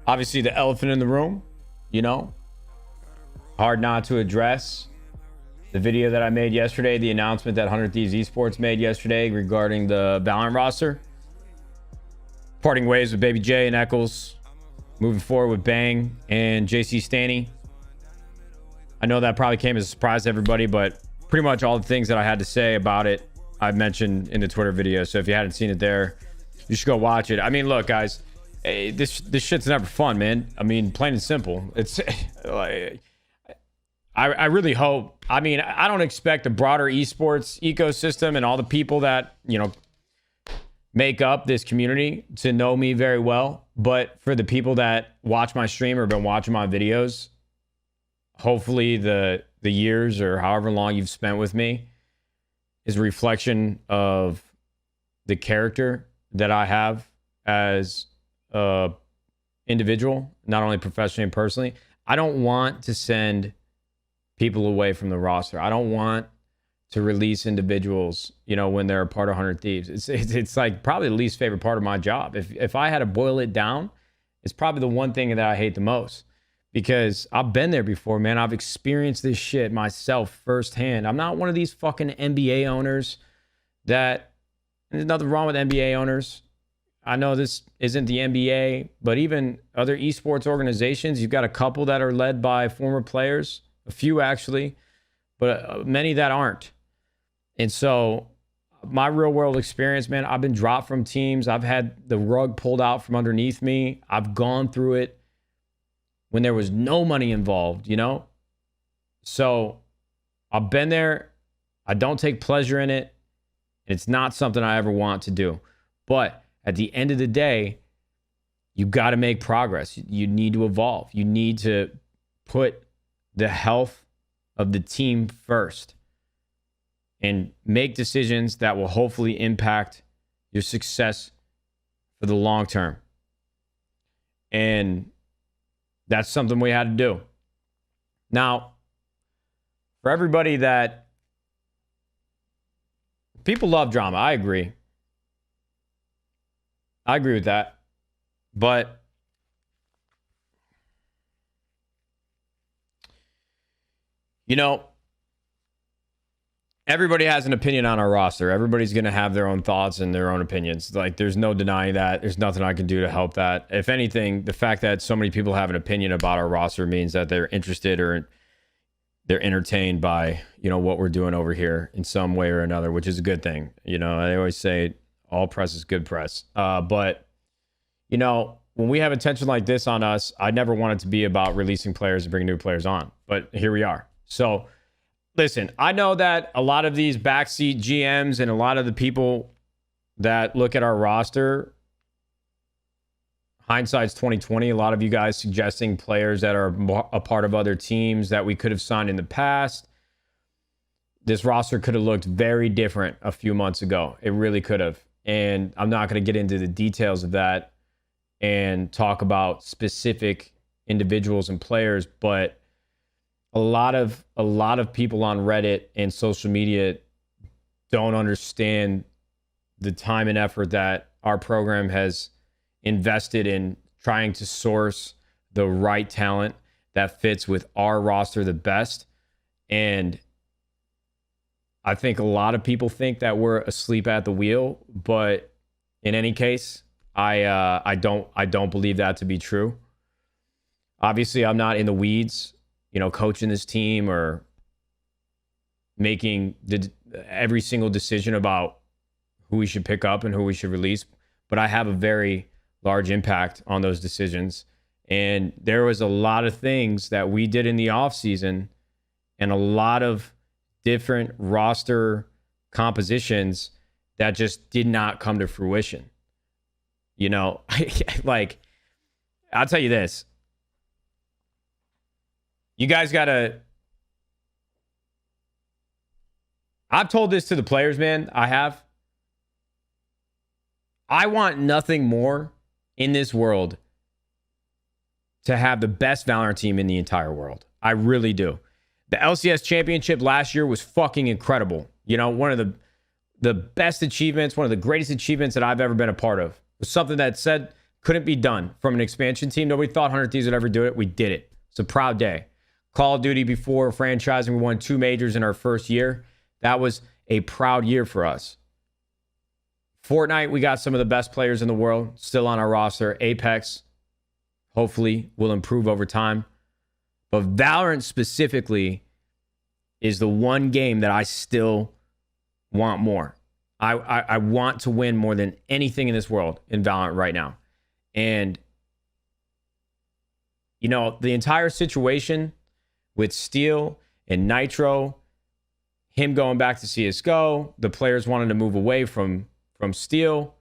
Obviously, the elephant in the room, you know, hard not to address the video that I made yesterday, the announcement that 100 Thieves Esports made yesterday regarding the Valorant roster. Parting ways with Baby J and Eccles. Moving forward with Bang and JC Stanny. I know that probably came as a surprise to everybody, but pretty much all the things that I had to say about it, I've mentioned in the Twitter video. So if you hadn't seen it there, you should go watch it. I mean, look, guys, this shit's never fun, man. I mean, plain and simple. It's like, I really hope. I mean, I don't expect the broader esports ecosystem and all the people that, you know, make up this community to know me very well. But for the people that watch my stream or have been watching my videos, hopefully the years or however long you've spent with me is a reflection of the character that I have as a individual, not only professionally and personally. I don't want to send people away from the roster. I don't want to release individuals, you know, when they're a part of 100 Thieves. It's like probably the least favorite part of my job. If I had to boil it down, it's probably the one thing that I hate the most, because I've been there before, man. I've experienced this shit myself firsthand. I'm not one of these fucking NBA owners that, there's nothing wrong with NBA owners. I know this isn't the NBA, but even other esports organizations, you've got a couple that are led by former players, a few actually, but many that aren't. And so my real world experience, man, I've been dropped from teams. I've had the rug pulled out from underneath me. I've gone through it when there was no money involved, you know? So I've been there. I don't take pleasure in it. It's not something I ever want to do. But at the end of the day, you got to make progress. You need to evolve. You need to put the health of the team first and make decisions that will hopefully impact your success for the long term. And that's something we had to do. Now, for everybody that people love drama, I agree. I agree with that. But you know, everybody has an opinion on our roster. Everybody's going to have their own thoughts and their own opinions. Like, there's no denying that. There's nothing I can do to help that. If anything, the fact that so many people have an opinion about our roster means that they're interested or they're entertained by, you know, what we're doing over here in some way or another, which is a good thing. You know, I always say all press is good press. But, you know, when we have attention like this on us, I never want it to be about releasing players and bringing new players on. But here we are. So, listen, I know that a lot of these backseat GMs and a lot of the people that look at our roster, hindsight's 2020. A lot of you guys suggesting players that are a part of other teams that we could have signed in the past. This roster could have looked very different a few months ago. It really could have. And I'm not going to get into the details of that and talk about specific individuals and players, but a lot of people on Reddit and social media don't understand the time and effort that our program has invested in trying to source the right talent that fits with our roster the best. And I think a lot of people think that we're asleep at the wheel, but in any case, I don't believe that to be true. Obviously, I'm not in the weeds, you know, coaching this team or making every single decision about who we should pick up and who we should release. But I have a very large impact on those decisions. And there was a lot of things that we did in the offseason and a lot of different roster compositions that just did not come to fruition. You know, like, I'll tell you this. You guys got to... I've told this to the players, man. I have. I want nothing more in this world to have the best Valorant team in the entire world. I really do. The LCS championship last year was fucking incredible. You know, one of the best achievements, one of the greatest achievements that I've ever been a part of. It was something that Couldn't be done from an expansion team. Nobody thought 100 Thieves would ever do it. We did it. It's a proud day. Call of Duty before franchising, we won 2 majors in our first year. That was a proud year for us. Fortnite, we got some of the best players in the world still on our roster. Apex, hopefully, will improve over time. But Valorant specifically is the one game that I still want more. I want to win more than anything in this world in Valorant right now. And, you know, the entire situation with Steel and Nitro, him going back to CSGO, the players wanting to move away from Steel,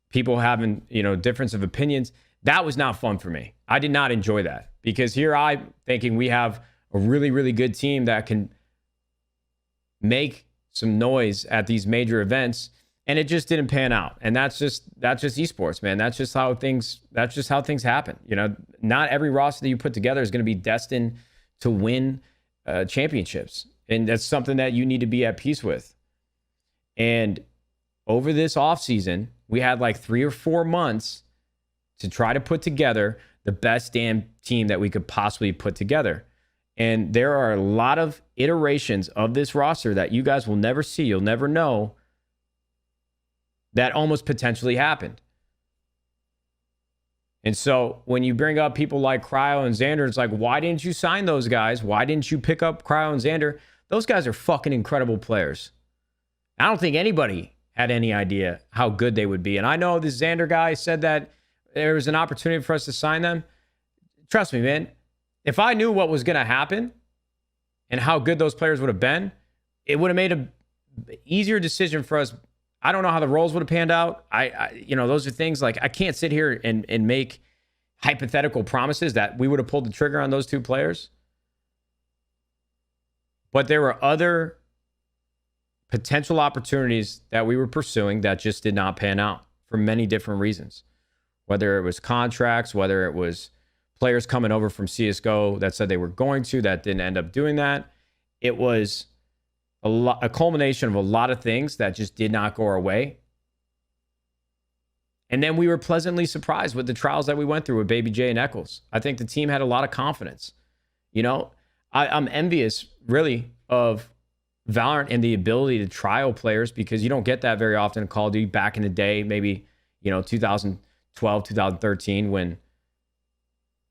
people having, you know, difference of opinions. That was not fun for me. I did not enjoy that because here I'm thinking we have a really, really good team that can make some noise at these major events, and it just didn't pan out. And that's just esports, man. That's just how things happen. You know, not every roster that you put together is going to be destined to win championships, and that's something that you need to be at peace with. And over this offseason, we had like 3 or 4 months to try to put together the best damn team that we could possibly put together. And there are a lot of iterations of this roster that you guys will never see. You'll never know that almost potentially happened. And so when you bring up people like Cryo and Xander, it's like, why didn't you sign those guys? Why didn't you pick up Cryo and Xander? Those guys are fucking incredible players. I don't think anybody had any idea how good they would be. And I know this Xander guy said that there was an opportunity for us to sign them. Trust me, man. If I knew what was going to happen and how good those players would have been, it would have made an easier decision for us. I don't know how the roles would have panned out. You know, those are things like I can't sit here and make hypothetical promises that we would have pulled the trigger on those 2 players. But there were other potential opportunities that we were pursuing that just did not pan out for many different reasons. Whether it was contracts, whether it was players coming over from CSGO that said they were going to, that didn't end up doing that. It was a culmination of a lot of things that just did not go our way. And then we were pleasantly surprised with the trials that we went through with Baby J and Eccles. I think the team had a lot of confidence. You know, I'm envious, really, of Valorant and the ability to trial players because you don't get that very often in Call of Duty back in the day, maybe, you know, 2012, 2013, when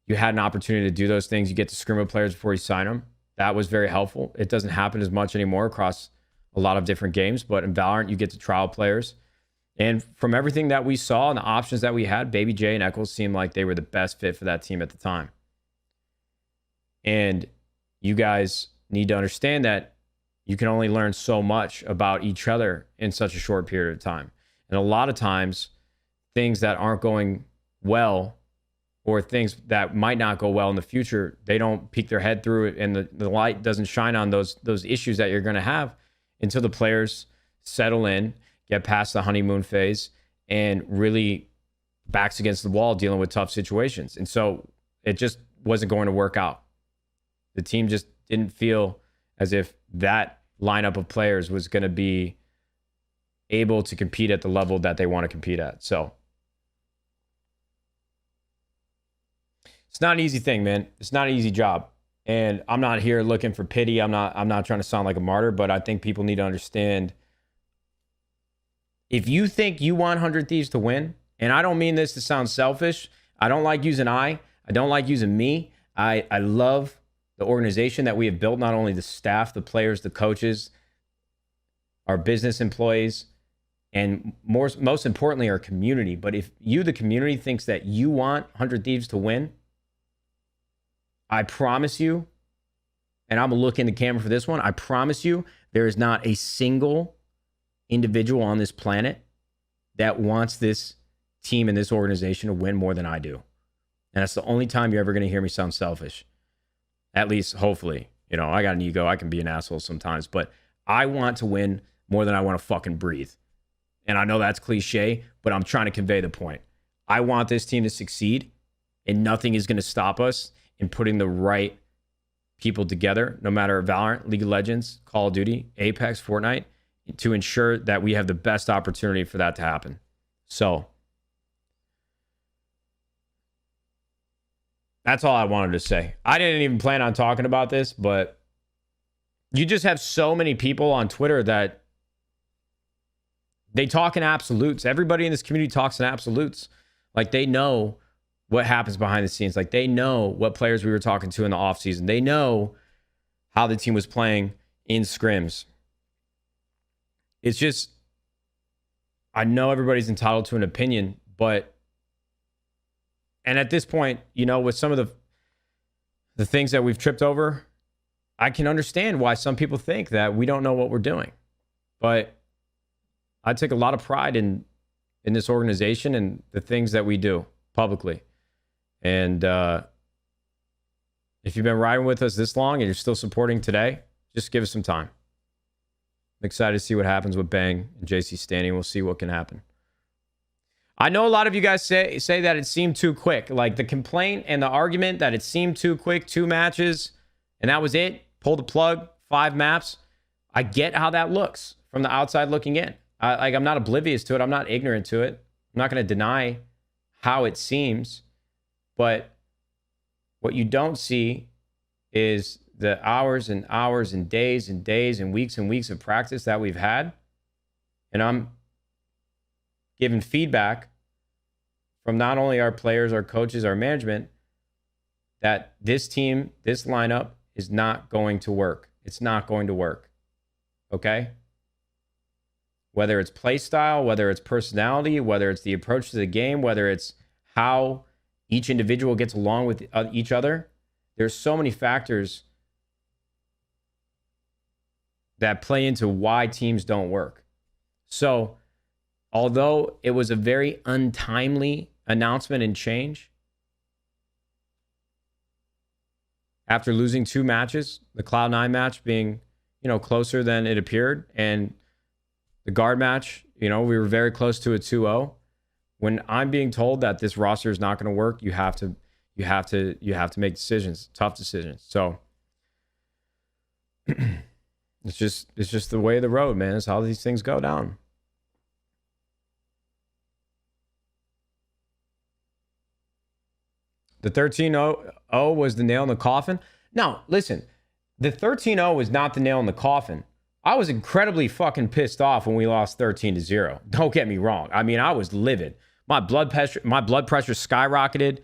you had an opportunity to do those things. You get to scrim with players before you sign them. That was very helpful. It doesn't happen as much anymore across a lot of different games, but in Valorant, you get to trial players. And from everything that we saw and the options that we had, Baby J and Eccles seemed like they were the best fit for that team at the time. And you guys need to understand that you can only learn so much about each other in such a short period of time. And a lot of times, things that aren't going well or things that might not go well in the future, they don't peek their head through it, and the light doesn't shine on those issues that you're going to have until the players settle in, get past the honeymoon phase, and really backs against the wall dealing with tough situations. And so it just wasn't going to work out. The team just didn't feel as if that lineup of players was going to be able to compete at the level that they want to compete at. So it's not an easy thing, man. It's not an easy job. And I'm not here looking for pity. I'm not trying to sound like a martyr, but I think people need to understand, if you think you want 100 Thieves to win, and I don't mean this to sound selfish. I don't like using I don't like using me. I love the organization that we have built, not only the staff, the players, the coaches, our business employees, and most importantly, our community. But if you, the community, thinks that you want 100 Thieves to win, I promise you, and I'm going to look in the camera for this one, I promise you there is not a single individual on this planet that wants this team and this organization to win more than I do. And that's the only time you're ever going to hear me sound selfish. At least, hopefully. You know, I got an ego. I can be an asshole sometimes. But I want to win more than I want to fucking breathe. And I know that's cliche, but I'm trying to convey the point. I want this team to succeed, and nothing is going to stop us in putting the right people together, no matter Valorant, League of Legends, Call of Duty, Apex, Fortnite, to ensure that we have the best opportunity for that to happen. So That's all I wanted to say. I didn't even plan on talking about this, but you just have so many people on Twitter that they talk in absolutes. Everybody in this community talks in absolutes. Like, they know what happens behind the scenes. Like, they know what players we were talking to in the offseason. They know how the team was playing in scrims. It's just, I know everybody's entitled to an opinion, but, and at this point, you know, with some of the things that we've tripped over, I can understand why some people think that we don't know what we're doing. But I take a lot of pride in this organization and the things that we do publicly. And if you've been riding with us this long and you're still supporting today, just give us some time. I'm excited to see what happens with Bang and JC Standing. We'll see what can happen. I know a lot of you guys say that it seemed too quick. Like, the complaint and the argument that it seemed too quick, 2 matches, and that was it. Pull the plug, 5 maps. I get how that looks from the outside looking in. I'm not oblivious to it. I'm not ignorant to it. I'm not going to deny how it seems. But what you don't see is the hours and hours and days and weeks of practice that we've had. And I'm giving feedback from not only our players, our coaches, our management, that this team, this lineup is not going to work. It's not going to work. Okay? Whether it's play style, whether it's personality, whether it's the approach to the game, whether it's how each individual gets along with each other, there's so many factors that play into why teams don't work. So, although it was a very untimely announcement and change, after losing 2 matches, the Cloud9 match being, you know, closer than it appeared, and the guard match, you know, we were very close to a 2-0. When I'm being told that this roster is not going to work, you have to make decisions, tough decisions. So it's just the way of the road, man. It's how these things go down. The 13-0 was the nail in the coffin. No, listen, the 13-0 was not the nail in the coffin. I was incredibly fucking pissed off when we lost 13-0. Don't get me wrong. I mean, I was livid. My blood pressure skyrocketed.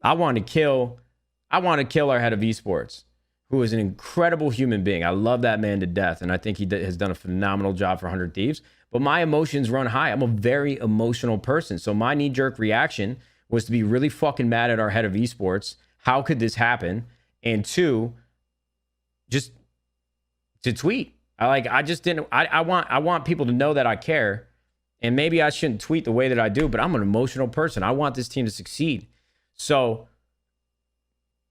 I wanted to kill our head of esports, who is an incredible human being. I love that man to death, and I think he has done a phenomenal job for 100 Thieves. But my emotions run high. I'm a very emotional person. So my knee-jerk reaction was to be really fucking mad at our head of esports. How could this happen? And 2, just to tweet. I want people to know that I care. And maybe I shouldn't tweet the way that I do, but I'm an emotional person. I want this team to succeed. So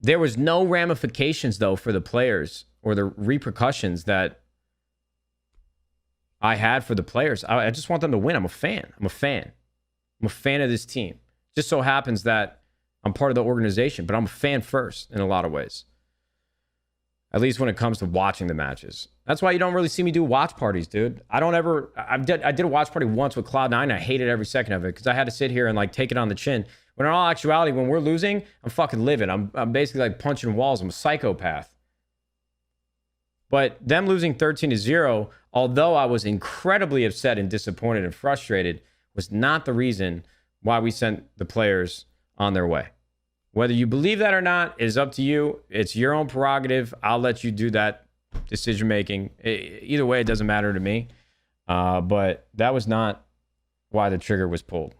there was no ramifications, though, for the players or the repercussions that I had for the players. I just want them to win. I'm a fan. I'm a fan of this team. Just so happens that I'm part of the organization, but I'm a fan first in a lot of ways. At least when it comes to watching the matches. That's why you don't really see me do watch parties, dude. I did a watch party once with Cloud9, and I hated every second of it because I had to sit here and like take it on the chin. When in all actuality, when we're losing, I'm fucking living. I'm basically like punching walls. I'm a psychopath. But them losing 13-0, although I was incredibly upset and disappointed and frustrated, was not the reason why we sent the players on their way. Whether you believe that or not is up to you. It's your own prerogative. I'll let you do that decision making. Either way, it doesn't matter to me. But that was not why the trigger was pulled.